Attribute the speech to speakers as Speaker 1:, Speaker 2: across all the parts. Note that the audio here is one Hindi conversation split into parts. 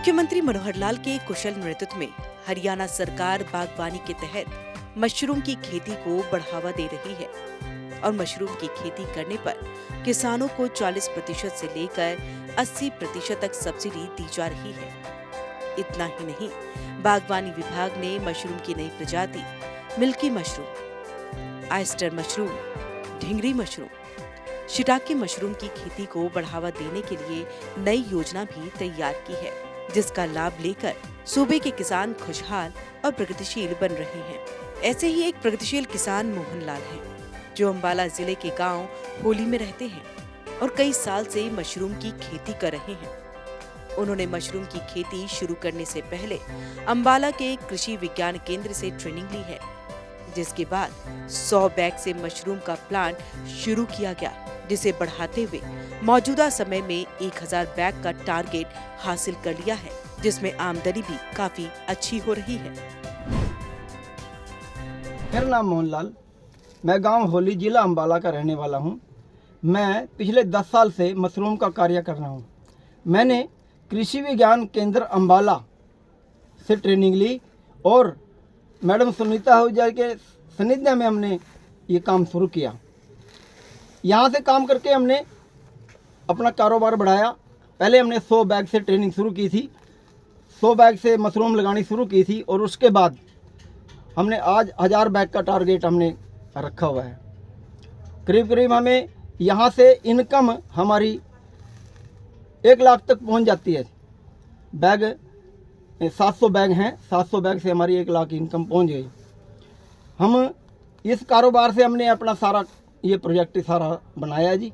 Speaker 1: मुख्यमंत्री मनोहर लाल के कुशल नेतृत्व में हरियाणा सरकार बागवानी के तहत मशरूम की खेती को बढ़ावा दे रही है और मशरूम की खेती करने पर किसानों को 40% से लेकर 80% तक सब्सिडी दी जा रही है। इतना ही नहीं, बागवानी विभाग ने मशरूम की नई प्रजाति मिल्की मशरूम, आयस्टर मशरूम, ढिंगरी मशरूम, शिटाकी मशरूम की खेती को बढ़ावा देने के लिए नई योजना भी तैयार की है, जिसका लाभ लेकर सूबे के किसान खुशहाल और प्रगतिशील बन रहे हैं। ऐसे ही एक प्रगतिशील किसान मोहन लाल हैं, जो अंबाला जिले के गांव होली में रहते हैं और कई साल से मशरूम की खेती कर रहे हैं। उन्होंने मशरूम की खेती शुरू करने से पहले अंबाला के कृषि विज्ञान केंद्र से ट्रेनिंग ली है, जिसके बाद 100 बैग से मशरूम का प्लांट शुरू किया गया, जिसे बढ़ाते हुए मौजूदा समय में 1000 बैग का टारगेट हासिल कर लिया है, जिसमें आमदनी भी काफी अच्छी हो रही है।
Speaker 2: मेरा नाम मोहन लाल, मैं गांव होली जिला अंबाला का रहने वाला हूं। मैं पिछले 10 साल से मशरूम का कार्य कर रहा हूं। मैंने कृषि विज्ञान केंद्र अंबाला से ट्रेनिंग ली और मैडम सुनीता आहूजा के सानिध्य में हमने ये काम शुरू किया। यहाँ से काम करके हमने अपना कारोबार बढ़ाया। पहले हमने 100 बैग से ट्रेनिंग शुरू की थी, 100 बैग से मशरूम लगानी शुरू की थी और उसके बाद हमने आज 1000 बैग का टारगेट हमने रखा हुआ है। करीब करीब हमें यहाँ से इनकम हमारी 1 लाख तक पहुँच जाती है। बैग 700 बैग हैं, 700 बैग से हमारी 1 लाख इनकम पहुँच गई। हम इस कारोबार से हमने अपना सारा ये प्रोजेक्ट सारा बनाया जी।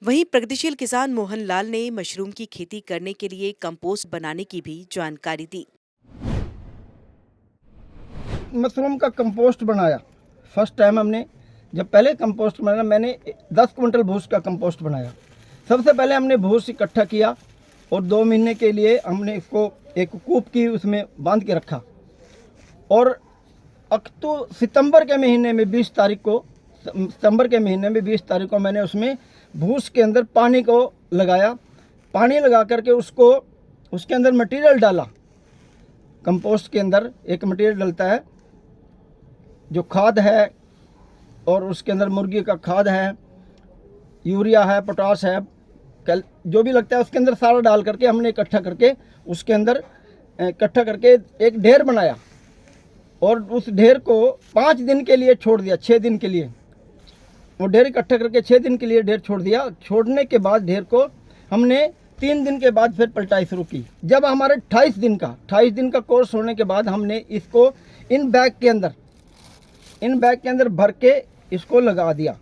Speaker 1: वहीं प्रगतिशील किसान मोहन लाल ने मशरूम की खेती करने के लिए कंपोस्ट बनाने की भी जानकारी दी।
Speaker 2: मशरूम का कंपोस्ट बनाया फर्स्ट टाइम हमने। जब पहले कंपोस्ट बनाया, मैंने 10 क्विंटल भूस का कंपोस्ट बनाया। सबसे पहले हमने भूस इकट्ठा किया और 2 महीने के लिए हमने इसको एक कूप की उसमें बांध के रखा और सितंबर के महीने में 20 तारीख को मैंने उसमें भूस के अंदर पानी को लगाया। पानी लगा करके उसके अंदर मटेरियल डाला। कंपोस्ट के अंदर एक मटेरियल डलता है जो खाद है और उसके अंदर मुर्गी का खाद है, यूरिया है, पोटाश है, जो भी लगता है उसके अंदर सारा डाल करके हमने इकट्ठा करके उसके अंदर इकट्ठा करके एक ढेर बनाया और उस ढेर को 5 दिन के लिए छोड़ दिया। 6 दिन के लिए वो ढेर इकट्ठा करके 6 दिन के लिए ढेर छोड़ दिया। छोड़ने के बाद ढेर को हमने 3 दिन के बाद फिर पलटाई शुरू की। जब हमारे 28 दिन का कोर्स होने के बाद हमने इसको इन बैग के अंदर भर के इसको लगा दिया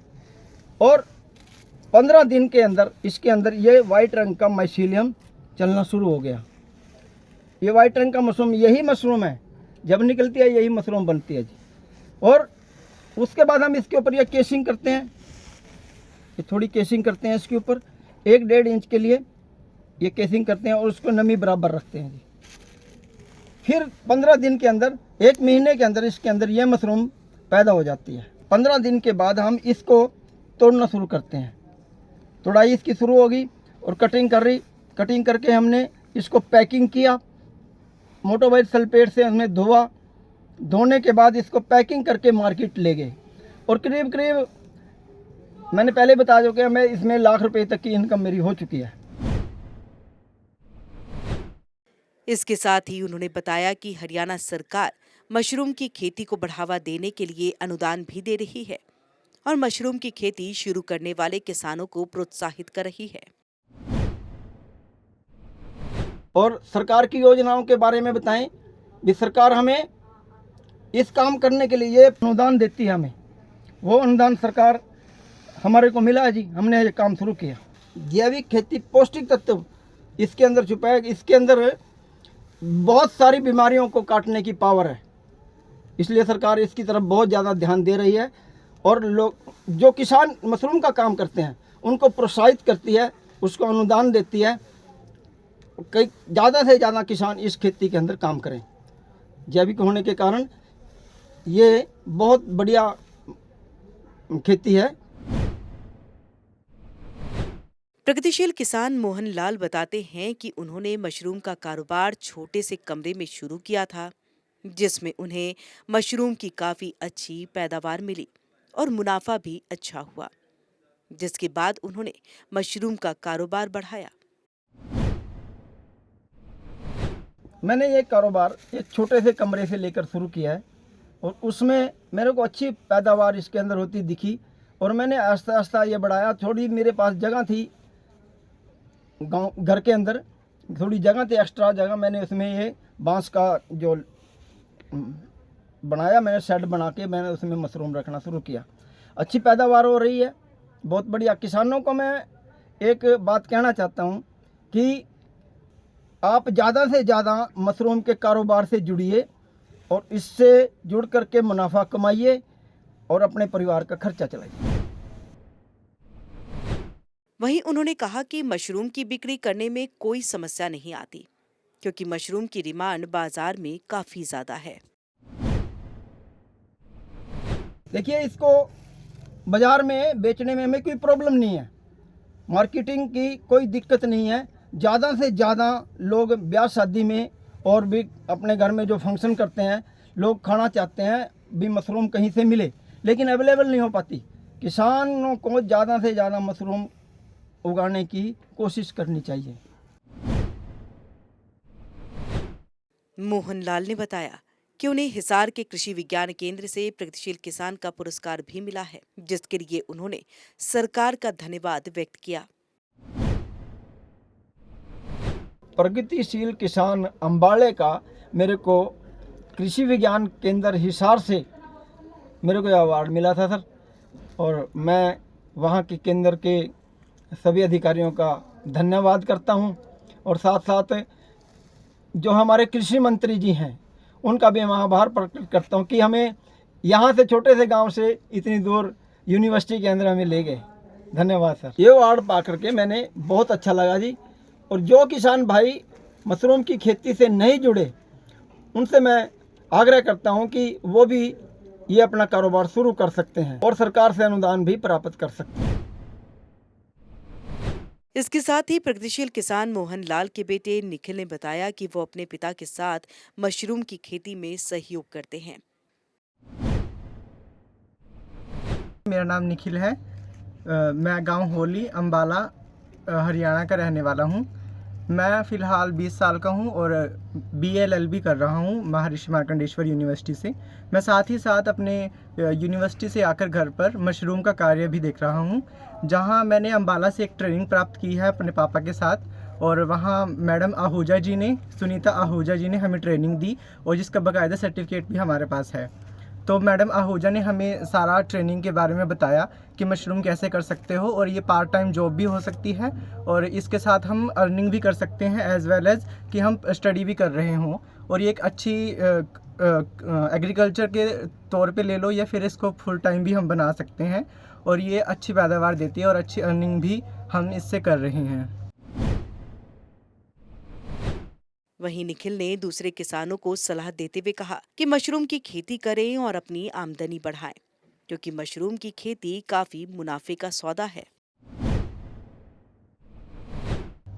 Speaker 2: और 15 दिन के अंदर इसके अंदर ये वाइट रंग का माइसीलियम चलना शुरू हो गया। ये वाइट रंग का मशरूम, यही मशरूम है, जब निकलती है यही मशरूम बनती है जी। और उसके बाद हम इसके ऊपर ये केसिंग करते हैं, ये थोड़ी केसिंग करते हैं इसके ऊपर 1-1.5 इंच के लिए ये केसिंग करते हैं और उसको नमी बराबर रखते हैं जी। फिर 15 दिन के अंदर, 1 महीने के अंदर इसके अंदर ये मशरूम पैदा हो जाती है। 15 दिन के बाद हम इसको तोड़ना शुरू करते हैं। तोड़ाई इसकी शुरू होगी और कटिंग करके हमने इसको पैकिंग किया। मोटोबाइट सल्फेट से हमने धोने के बाद इसको पैकिंग करके मार्केट ले गए और करीब मैंने पहले बता चुका मैं इसमें लाख रुपए तक की इनकम मेरी हो चुकी है।
Speaker 1: इसके साथ ही उन्होंने बताया कि हरियाणा सरकार मशरूम की खेती को बढ़ावा देने के लिए अनुदान भी दे रही है और मशरूम की खेती शुरू करने वाले किसानों को प्रोत्साहित कर रही है।
Speaker 2: और सरकार की योजनाओं के बारे में बताएं भी। सरकार हमें इस काम करने के लिए ये अनुदान देती है। हमें वो अनुदान सरकार हमारे को मिला है जी। हमने ये काम शुरू किया। जैविक खेती, पौष्टिक तत्व इसके अंदर छुपा है। इसके अंदर बहुत सारी बीमारियों को काटने की पावर है, इसलिए सरकार इसकी तरफ बहुत ज़्यादा ध्यान दे रही है और लोग जो किसान मशरूम का काम करते हैं उनको प्रोत्साहित करती है, उसको अनुदान देती है। कई ज़्यादा से ज़्यादा किसान इस खेती के अंदर काम करें। जैविक होने के कारण ये बहुत बढ़िया खेती है।
Speaker 1: प्रगतिशील किसान मोहन लाल बताते हैं कि उन्होंने मशरूम का कारोबार छोटे से कमरे में शुरू किया था, जिसमें उन्हें मशरूम की काफी अच्छी पैदावार मिली और मुनाफा भी अच्छा हुआ, जिसके बाद उन्होंने मशरूम का कारोबार बढ़ाया।
Speaker 2: मैंने ये कारोबार एक छोटे से कमरे से लेकर शुरू किया है और उसमें मेरे को अच्छी पैदावार इसके अंदर होती दिखी और मैंने आस्ता आस्ता ये बढ़ाया। थोड़ी मेरे पास जगह थी, गांव घर के अंदर थोड़ी जगह थी, एक्स्ट्रा जगह, मैंने उसमें ये बांस का जो बनाया, मैंने शेड बना के मैंने उसमें मशरूम रखना शुरू किया। अच्छी पैदावार हो रही है, बहुत बढ़िया। किसानों को मैं एक बात कहना चाहता हूँ कि आप ज़्यादा से ज़्यादा मशरूम के कारोबार से जुड़िए और इससे जुड़ करके मुनाफा कमाइए और अपने परिवार का खर्चा चलाइए।
Speaker 1: वहीं उन्होंने कहा कि मशरूम की बिक्री करने में कोई समस्या नहीं आती, क्योंकि मशरूम की डिमांड बाजार में काफी ज्यादा है।
Speaker 2: देखिए, इसको बाज़ार में बेचने में हमें कोई प्रॉब्लम नहीं है, मार्केटिंग की कोई दिक्कत नहीं है। ज़्यादा से ज़्यादा लोग ब्याह शादी में और भी अपने घर में जो फंक्शन करते हैं, लोग खाना चाहते हैं भी मशरूम कहीं से मिले, लेकिन अवेलेबल नहीं हो पाती। किसानों को ज़्यादा से ज़्यादा मशरूम उगाने की कोशिश करनी चाहिए।
Speaker 1: मोहन लाल ने बताया कि उन्हें हिसार के कृषि विज्ञान केंद्र से प्रगतिशील किसान का पुरस्कार भी मिला है, जिसके लिए उन्होंने सरकार का धन्यवाद व्यक्त किया।
Speaker 2: प्रगतिशील किसान अम्बाड़े का मेरे को कृषि विज्ञान केंद्र हिसार से मेरे को अवार्ड मिला था सर, और मैं वहाँ के केंद्र के सभी अधिकारियों का धन्यवाद करता हूँ और साथ साथ जो हमारे कृषि मंत्री जी हैं उनका भी मैं आभार प्रकट करता हूँ कि हमें यहाँ से छोटे से गांव से इतनी दूर यूनिवर्सिटी के अंदर हमें ले गए। धन्यवाद सर। ये अवार्ड पा करके मैंने बहुत अच्छा लगा जी। और जो किसान भाई मशरूम की खेती से नहीं जुड़े, उनसे मैं आग्रह करता हूँ कि वो भी ये अपना कारोबार शुरू कर सकते हैं और सरकार से अनुदान भी प्राप्त कर सकते हैं।
Speaker 1: इसके साथ ही प्रगतिशील किसान मोहन लाल के बेटे निखिल ने बताया कि वो अपने पिता के साथ मशरूम की खेती में सहयोग करते हैं।
Speaker 3: मेरा नाम निखिल है। मैं गांव होली अम्बाला हरियाणा का रहने वाला हूं। मैं फ़िलहाल 20 साल का हूं और BLLB कर रहा हूं महर्षि मार्कंडेश्वर यूनिवर्सिटी से। मैं साथ ही साथ अपने यूनिवर्सिटी से आकर घर पर मशरूम का कार्य भी देख रहा हूं, जहां मैंने अम्बाला से एक ट्रेनिंग प्राप्त की है अपने पापा के साथ, और वहां मैडम आहूजा जी ने, सुनीता आहूजा जी ने हमें ट्रेनिंग दी और जिसका बाकायदा सर्टिफिकेट भी हमारे पास है। तो मैडम आहूजा ने हमें सारा ट्रेनिंग के बारे में बताया कि मशरूम कैसे कर सकते हो और ये पार्ट टाइम जॉब भी हो सकती है और इसके साथ हम अर्निंग भी कर सकते हैं एज वेल एज़ कि हम स्टडी भी कर रहे हों। और ये एक अच्छी एग्रीकल्चर के तौर पे ले लो या फिर इसको फुल टाइम भी हम बना सकते हैं और ये अच्छी पैदावार देती है और अच्छी अर्निंग भी हम इससे कर रहे हैं।
Speaker 1: वहीं निखिल ने दूसरे किसानों को सलाह देते हुए कहा कि मशरूम की खेती करें और अपनी आमदनी बढ़ाएं, क्योंकि मशरूम की खेती काफी मुनाफे का सौदा है।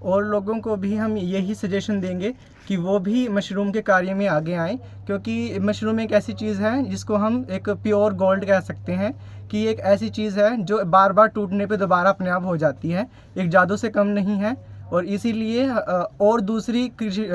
Speaker 3: और लोगों को भी हम यही सजेशन देंगे कि वो भी मशरूम के कार्य में आगे आएं, क्योंकि मशरूम एक ऐसी चीज़ है जिसको हम एक प्योर गोल्ड कह सकते हैं कि एक ऐसी चीज़ है जो बार बार टूटने पे दोबारा अपने आप हो जाती है, एक जादू से कम नहीं है। और इसीलिए और दूसरी कृषि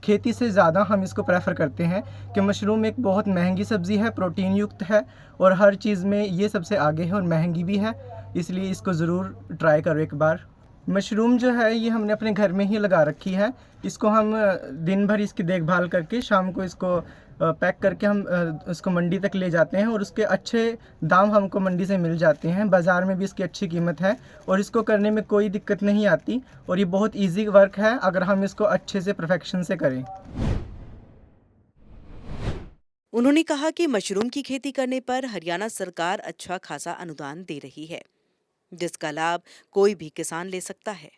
Speaker 3: खेती से ज़्यादा हम इसको प्रेफर करते हैं कि मशरूम एक बहुत महंगी सब्ज़ी है, प्रोटीन युक्त है और हर चीज़ में ये सबसे आगे है और महंगी भी है, इसलिए इसको ज़रूर ट्राई करो एक बार। मशरूम जो है ये हमने अपने घर में ही लगा रखी है। इसको हम दिन भर इसकी देखभाल करके शाम को इसको पैक करके हम उसको मंडी तक ले जाते हैं और उसके अच्छे दाम हमको मंडी से मिल जाते हैं। बाज़ार में भी इसकी अच्छी कीमत है और इसको करने में कोई दिक्कत नहीं आती और ये बहुत इजी वर्क है अगर हम इसको अच्छे से परफेक्शन से करें।
Speaker 1: उन्होंने कहा कि मशरूम की खेती करने पर हरियाणा सरकार अच्छा खासा अनुदान दे रही है, जिसका लाभ कोई भी किसान ले सकता है।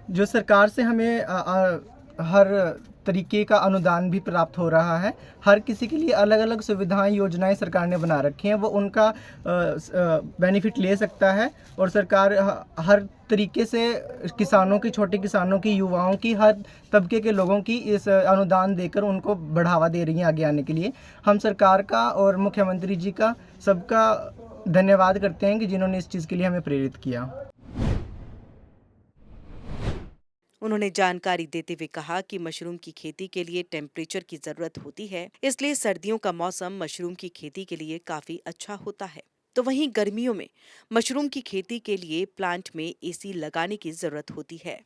Speaker 3: जो सरकार से हमें हर तरीके का अनुदान भी प्राप्त हो रहा है। हर किसी के लिए अलग अलग सुविधाएं योजनाएं सरकार ने बना रखी हैं, वो उनका बेनिफिट ले सकता है। और सरकार हर तरीके से किसानों की, छोटे किसानों की, युवाओं की, हर तबके के लोगों की इस अनुदान देकर उनको बढ़ावा दे रही हैं आगे आने के लिए। हम सरकार का और मुख्यमंत्री जी का सबका धन्यवाद करते हैं कि जिन्होंने इस चीज़ के लिए हमें प्रेरित किया।
Speaker 1: उन्होंने जानकारी देते हुए कहा कि मशरूम की खेती के लिए टेम्परेचर की जरूरत होती है, इसलिए सर्दियों का मौसम मशरूम की खेती के लिए काफी अच्छा होता है। तो वहीं गर्मियों में मशरूम की खेती के लिए प्लांट में एसी लगाने की जरूरत होती है।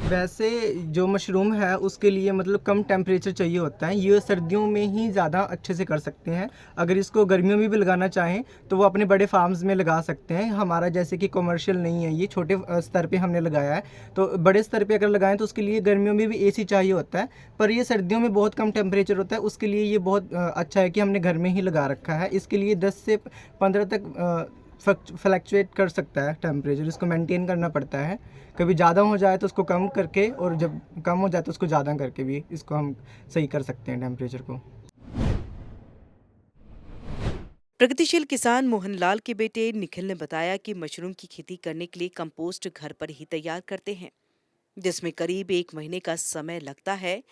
Speaker 3: वैसे जो मशरूम है उसके लिए मतलब कम टेम्परेचर चाहिए होता है, ये सर्दियों में ही ज़्यादा अच्छे से कर सकते हैं। अगर इसको गर्मियों में भी लगाना चाहें तो वो अपने बड़े फार्म्स में लगा सकते हैं। हमारा जैसे कि कमर्शियल नहीं है, ये छोटे स्तर पे हमने लगाया है। तो बड़े स्तर पे अगर लगाएं तो उसके लिए गर्मियों में भी एसी चाहिए होता है, पर ये सर्दियों में बहुत कम टेम्परेचर होता है, उसके लिए ये बहुत अच्छा है कि हमने घर में ही लगा रखा है। इसके लिए 10 से 15 तक फ्लक्चुएट कर सकता है टेम्परेचर, इसको मेंटेन करना पड़ता है। कभी ज़्यादा हो जाए तो उसको कम करके, और जब कम हो जाए तो उसको ज़्यादा करके भी इसको हम सही कर सकते हैं टेम्परेचर को।
Speaker 1: प्रगतिशील किसान मोहनलाल के बेटे निखिल ने बताया कि मशरूम की खेती करने के लिए कंपोस्ट घर पर ही तैयार करते हैं, जिसमें करीब 1 महीने का समय लगता है,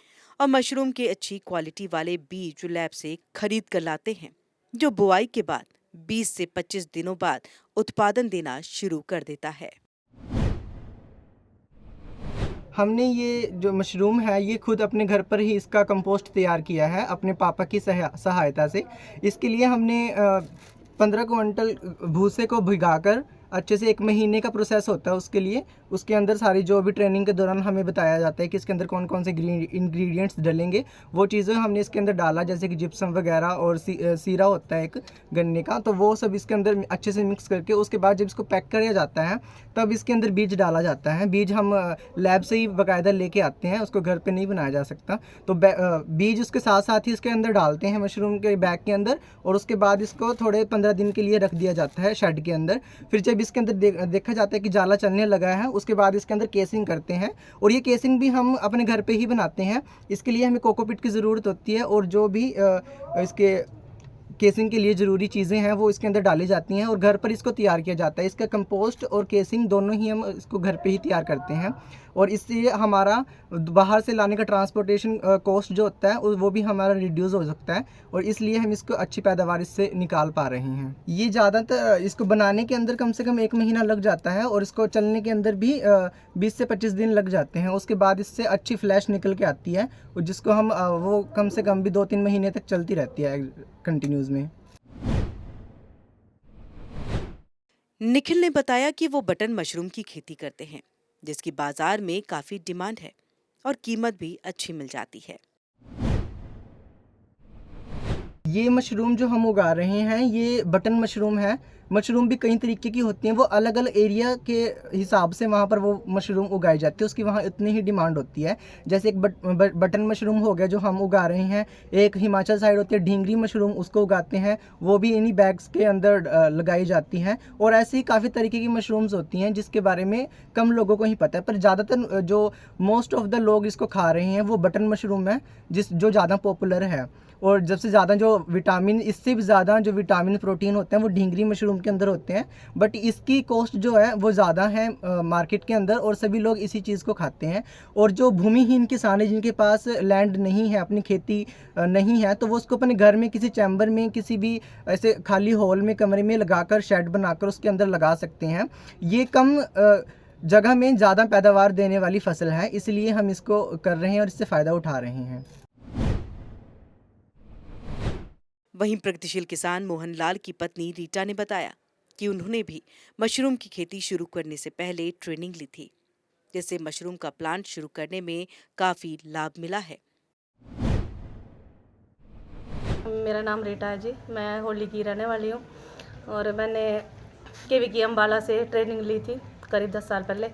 Speaker 1: और मशरूम के अच्छी क्वालिटी वाले बीज लैब से खरीद कर लाते हैं, जो बुआई के बाद 20 से 25 दिनों बाद उत्पादन देना शुरू कर देता है।
Speaker 3: हमने ये जो मशरूम है ये खुद अपने घर पर ही इसका कंपोस्ट तैयार किया है अपने पापा की सहायता से। इसके लिए हमने 15 क्विंटल भूसे को भिगाकर अच्छे से 1 महीने का प्रोसेस होता है उसके लिए। उसके अंदर सारी जो भी ट्रेनिंग के दौरान हमें बताया जाता है कि इसके अंदर कौन कौन से इंग्रेडिएंट्स डलेंगे, वो चीज़ें हमने इसके अंदर डाला, जैसे कि जिप्सम वगैरह और सीरा होता है एक गन्ने का, तो वो सब इसके अंदर अच्छे से मिक्स करके उसके बाद जब इसको पैक किया जाता है तब इसके अंदर बीज डाला जाता है। बीज हम लैब से ही बाकायदा लेके आते हैं, उसको घर पर नहीं बनाया जा सकता। तो बीज उसके साथ साथ ही इसके अंदर डालते हैं मशरूम के बैग के अंदर, और उसके बाद इसको थोड़े 15 दिन के लिए रख दिया जाता है शेड के अंदर। फिर जब इसके अंदर देखा जाता है कि जाला चलने लगा है, उसके बाद इसके अंदर केसिंग करते हैं, और ये केसिंग भी हम अपने घर पे ही बनाते हैं। इसके लिए हमें कोकोपीट की ज़रूरत होती है, और जो भी इसके केसिंग के लिए ज़रूरी चीज़ें हैं वो इसके अंदर डाली जाती हैं, और घर पर इसको तैयार किया जाता है। इसका कंपोस्ट और केसिंग दोनों ही हम इसको घर पे ही तैयार करते हैं, और इससे हमारा बाहर से लाने का ट्रांसपोर्टेशन कॉस्ट जो होता है वो भी हमारा रिड्यूस हो सकता है, और इसलिए हम इसको अच्छी पैदावार इससे निकाल पा रहे हैं। ये ज़्यादातर इसको बनाने के अंदर कम से कम 1 महीना लग जाता है, और इसको चलने के अंदर भी 20 से 25 दिन लग जाते हैं। उसके बाद इससे अच्छी फ्लैश निकल के आती है, और जिसको हम वो कम से कम भी 2-3 महीने तक चलती रहती है कंटिन्यूज़ में।
Speaker 1: निखिल ने बताया कि वो बटन मशरूम की खेती करते हैं, जिसकी बाजार में काफी डिमांड है और कीमत भी अच्छी मिल जाती है।
Speaker 3: ये मशरूम जो हम उगा रहे हैं ये बटन मशरूम है। मशरूम भी कई तरीके की होती हैं, वो अलग अलग एरिया के हिसाब से वहाँ पर वो मशरूम उगाई जाती है, उसकी वहाँ इतनी ही डिमांड होती है। जैसे एक बटन मशरूम हो गया जो हम उगा रहे हैं, एक हिमाचल साइड होती है ढींगरी मशरूम, उसको उगाते हैं, वो भी इन्हीं बैग्स के अंदर लगाई जाती हैं। और ऐसे ही काफ़ी तरीके की मशरूम्स होती हैं जिसके बारे में कम लोगों को ही पता है, पर ज़्यादातर जो मोस्ट ऑफ द लोग इसको खा रहे हैं वो बटन मशरूम है जो ज़्यादा पॉपुलर है। और सबसे ज़्यादा जो विटामिन, इससे भी ज़्यादा जो विटामिन प्रोटीन होते हैं वो ढींगरी मशरूम के अंदर होते हैं, बट इसकी कॉस्ट जो है वो ज़्यादा है मार्केट के अंदर, और सभी लोग इसी चीज़ को खाते हैं। और जो भूमिहीन किसान है जिनके पास लैंड नहीं है, अपनी खेती नहीं है, तो वो उसको अपने घर में किसी चैम्बर में, किसी भी ऐसे खाली हॉल में, कमरे में लगाकर, शेड बनाकर उसके अंदर लगा सकते हैं। ये कम जगह में ज़्यादा पैदावार देने वाली फसल है, इसलिए हम इसको कर रहे हैं और इससे फ़ायदा उठा रहे हैं।
Speaker 1: वहीं प्रगतिशील किसान मोहनलाल की पत्नी रीटा ने बताया कि उन्होंने भी मशरूम की खेती शुरू करने से पहले ट्रेनिंग ली थी, जिससे मशरूम का प्लांट शुरू करने में काफी लाभ मिला है।
Speaker 4: मेरा नाम रीटा है जी, मैं होली की रहने वाली हूँ, और मैंने KVK अम्बाला से ट्रेनिंग ली थी करीब 10 साल पहले।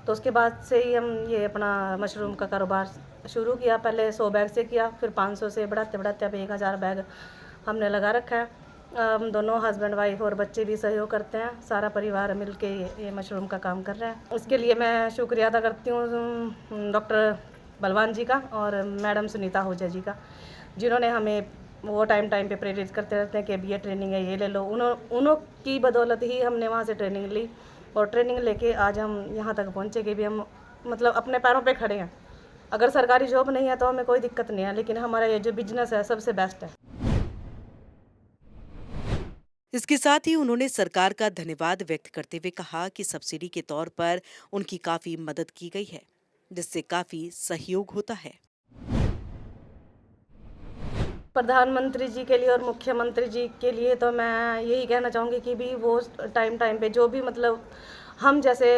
Speaker 4: तो उसके बाद से ही हम ये अपना मशरूम का कारोबार शुरू किया। पहले 100 बैग से किया, फिर 500 से बढ़ाते बढ़ाते अब 1000 बैग हमने लगा रखा है। हम दोनों हस्बैंड वाइफ और बच्चे भी सहयोग करते हैं, सारा परिवार मिलके ये मशरूम का काम कर रहे हैं। उसके लिए मैं शुक्रिया अदा करती हूँ डॉक्टर बलवान जी का और मैडम सुनीता आहूजा जी का, जिन्होंने हमें वो टाइम पे प्रेरित करते रहते हैं कि अभी ये ट्रेनिंग है, ये ले लो। उन्हों की बदौलत ही हमने वहाँ से ट्रेनिंग ली और ट्रेनिंग लेके आज हम यहाँ तक पहुँचे कि भी हम मतलब अपने पैरों पे खड़े हैं। अगर सरकारी जॉब नहीं है तो हमें कोई दिक्कत नहीं है, लेकिन हमारा ये जो बिजनेस है सबसे बेस्ट है।
Speaker 1: इसके साथ ही उन्होंने सरकार का धन्यवाद व्यक्त करते हुए कहा कि सब्सिडी के तौर पर उनकी काफी मदद की गई है, जिससे काफी सहयोग होता है।
Speaker 4: प्रधानमंत्री जी के लिए और मुख्यमंत्री जी के लिए तो मैं यही कहना चाहूँगी कि भी वो टाइम पे जो भी मतलब हम जैसे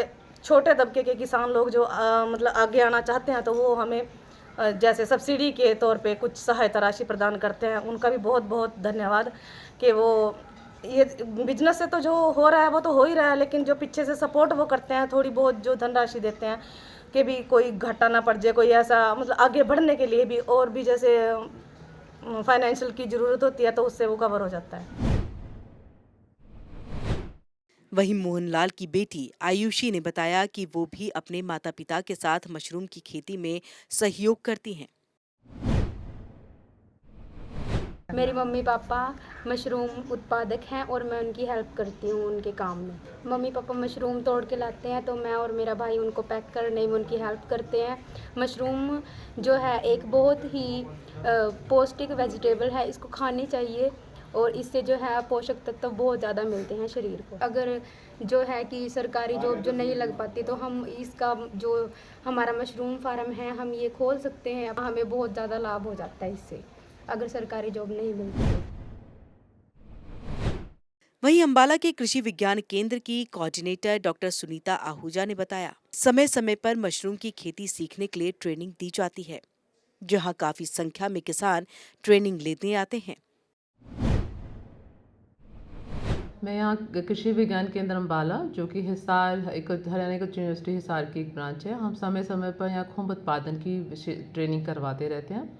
Speaker 4: छोटे तबके के किसान लोग जो मतलब आगे आना चाहते हैं, तो वो हमें जैसे सब्सिडी के तौर पे कुछ सहायता राशि प्रदान करते हैं। उनका भी बहुत बहुत धन्यवाद कि वो ये बिजनेस से तो जो हो रहा है वो तो हो ही रहा है, लेकिन जो पीछे से सपोर्ट वो करते हैं, थोड़ी बहुत जो धनराशि देते हैं कि भी कोई घाटा ना पड़ जाए, कोई ऐसा मतलब आगे बढ़ने के लिए भी, और भी जैसे फाइनेंशियल की ज़रूरत होती है तो उससे वो कवर हो जाता है।
Speaker 1: वहीं मोहनलाल की बेटी आयुषी ने बताया कि वो भी अपने माता पिता के साथ मशरूम की खेती में सहयोग करती हैं।
Speaker 5: मेरी मम्मी पापा मशरूम उत्पादक हैं और मैं उनकी हेल्प करती हूँ उनके काम में। मम्मी पापा मशरूम तोड़ के लाते हैं तो मैं और मेरा भाई उनको पैक करने में उनकी हेल्प करते हैं। मशरूम जो है एक बहुत ही पौष्टिक वेजिटेबल है, इसको खानी चाहिए और इससे जो है पोषक तत्व बहुत ज़्यादा मिलते हैं शरीर को। अगर जो है कि सरकारी जॉब जो नहीं लग पाती तो हम इसका जो हमारा मशरूम फार्म है हम ये खोल सकते हैं, हमें बहुत ज़्यादा लाभ हो जाता है इससे अगर सरकारी जॉब नहीं मिलती तो।
Speaker 1: वहीं अंबाला के कृषि विज्ञान केंद्र की कोऑर्डिनेटर डॉक्टर सुनीता आहूजा ने बताया, समय समय पर मशरूम की खेती सीखने के लिए ट्रेनिंग दी जाती है, जहां काफी संख्या में किसान ट्रेनिंग लेने आते हैं।
Speaker 6: मैं यहाँ कृषि विज्ञान केंद्र अंबाला, जो कि हिसार हरियाणा एग्रीकल्चर यूनिवर्सिटी हिसार की एक ब्रांच है, हम समय समय पर यहाँ खुम्ब उत्पादन की ट्रेनिंग करवाते रहते हैं।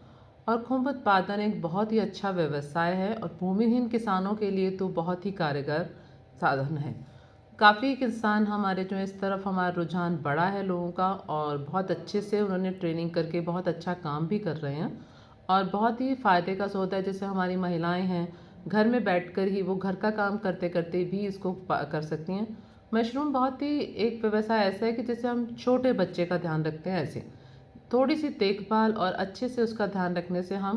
Speaker 6: और खुम्ब उत्पादन एक बहुत ही अच्छा व्यवसाय है और भूमिहीन किसानों के लिए तो बहुत ही कारगर साधन है। काफ़ी किसान हमारे जो इस तरफ हमारा रुझान बढ़ा है लोगों का, और बहुत अच्छे से उन्होंने ट्रेनिंग करके बहुत अच्छा काम भी कर रहे हैं और बहुत ही फ़ायदे का सौदा है। जैसे हमारी महिलाएं हैं, घर में बैठकर ही वो घर का काम करते करते भी इसको कर सकती हैं। मशरूम बहुत ही एक व्यवसाय ऐसा है कि जैसे हम छोटे बच्चे का ध्यान रखते हैं, ऐसे थोड़ी सी देखभाल और अच्छे से उसका ध्यान रखने से हम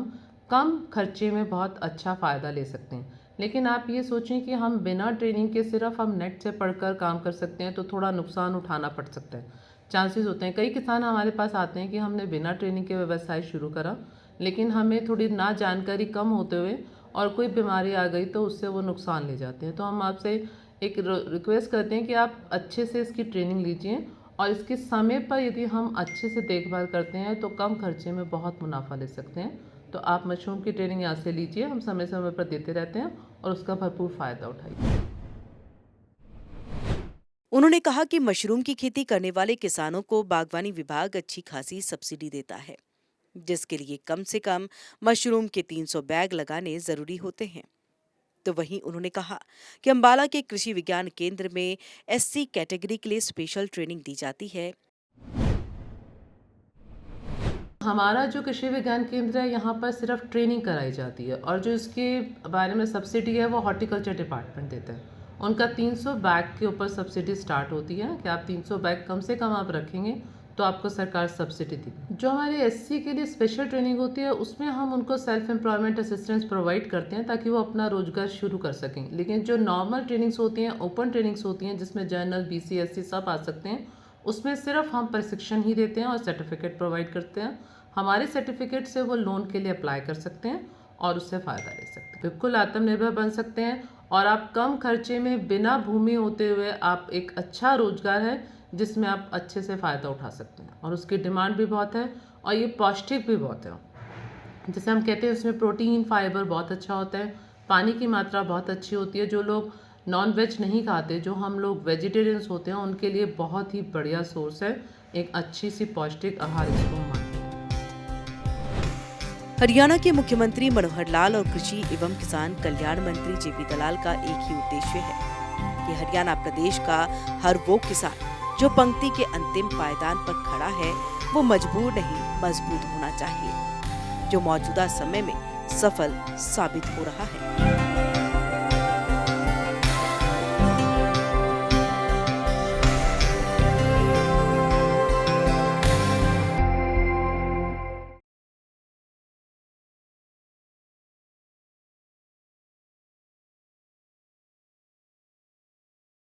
Speaker 6: कम खर्चे में बहुत अच्छा फ़ायदा ले सकते हैं। लेकिन आप ये सोचें कि हम बिना ट्रेनिंग के सिर्फ हम नेट से पढ़कर काम कर सकते हैं तो थोड़ा नुकसान उठाना पड़ सकता है, चांसेस होते हैं। कई किसान हमारे पास आते हैं कि हमने बिना ट्रेनिंग के व्यवसाय शुरू करा, लेकिन हमें थोड़ी ना जानकारी कम होते हुए और कोई बीमारी आ गई तो उससे वो नुकसान ले जाते हैं। तो हम आपसे एक रिक्वेस्ट करते हैं कि आप अच्छे से इसकी ट्रेनिंग लीजिए और इसके समय पर यदि हम अच्छे से देखभाल करते हैं तो कम खर्चे में बहुत मुनाफा ले सकते हैं। तो आप मशरूम की ट्रेनिंग यहाँ से लीजिए, हम समय समय पर देते रहते हैं और उसका भरपूर फ़ायदा उठाइए।
Speaker 1: उन्होंने कहा कि मशरूम की खेती करने वाले किसानों को बागवानी विभाग अच्छी खासी सब्सिडी देता है, जिसके लिए कम से कम मशरूम के 300 बैग लगाने जरूरी होते हैं। तो वहीं उन्होंने कहा कि अंबाला के कृषि विज्ञान केंद्र में एससी कैटेगरी के लिए स्पेशल ट्रेनिंग दी जाती है।
Speaker 6: हमारा जो कृषि विज्ञान केंद्र है, यहाँ पर सिर्फ ट्रेनिंग कराई जाती है और जो इसके बारे में सब्सिडी है वो हॉर्टिकल्चर डिपार्टमेंट देता है। उनका 300 बैग के ऊपर सब्सिडी स्टार्ट होती है कि आप 300 बैग कम से कम आप रखेंगे तो आपको सरकार सब्सिडी देगी। जो हमारे एससी के लिए स्पेशल ट्रेनिंग होती है उसमें हम उनको सेल्फ एम्प्लॉयमेंट असिस्टेंस प्रोवाइड करते हैं ताकि वो अपना रोजगार शुरू कर सकें। लेकिन जो नॉर्मल ट्रेनिंग्स होती हैं, ओपन ट्रेनिंग्स होती हैं जिसमें जनरल, बीसी, एससी सब आ सकते हैं, उसमें सिर्फ हम प्रशिक्षण ही देते हैं और सर्टिफिकेट प्रोवाइड करते हैं। हमारे सर्टिफिकेट से वो लोन के लिए अप्लाई कर सकते हैं और उससे फ़ायदा ले सकते हैं। बिल्कुल आत्मनिर्भर बन सकते हैं और आप कम खर्चे में बिना भूमि होते हुए आप एक अच्छा रोजगार है जिसमें आप अच्छे से फ़ायदा उठा सकते हैं और उसकी डिमांड भी बहुत है और ये पौष्टिक भी बहुत है। जैसे हम कहते हैं उसमें प्रोटीन, फाइबर बहुत अच्छा होता है, पानी की मात्रा बहुत अच्छी होती है। जो लोग नॉन वेज नहीं खाते, जो हम लोग वेजिटेरियंस होते हैं, उनके लिए बहुत ही बढ़िया सोर्स है, एक अच्छी सी पौष्टिक आहार इसको मानते हैं।
Speaker 1: हरियाणा के मुख्यमंत्री मनोहर लाल और कृषि एवं किसान कल्याण मंत्री जेपी दलाल का एक ही उद्देश्य है कि हरियाणा प्रदेश का हर वो किसान जो पंक्ति के अंतिम पायदान पर खड़ा है वो मजबूर नहीं मजबूत होना चाहिए, जो मौजूदा समय में सफल साबित हो रहा है।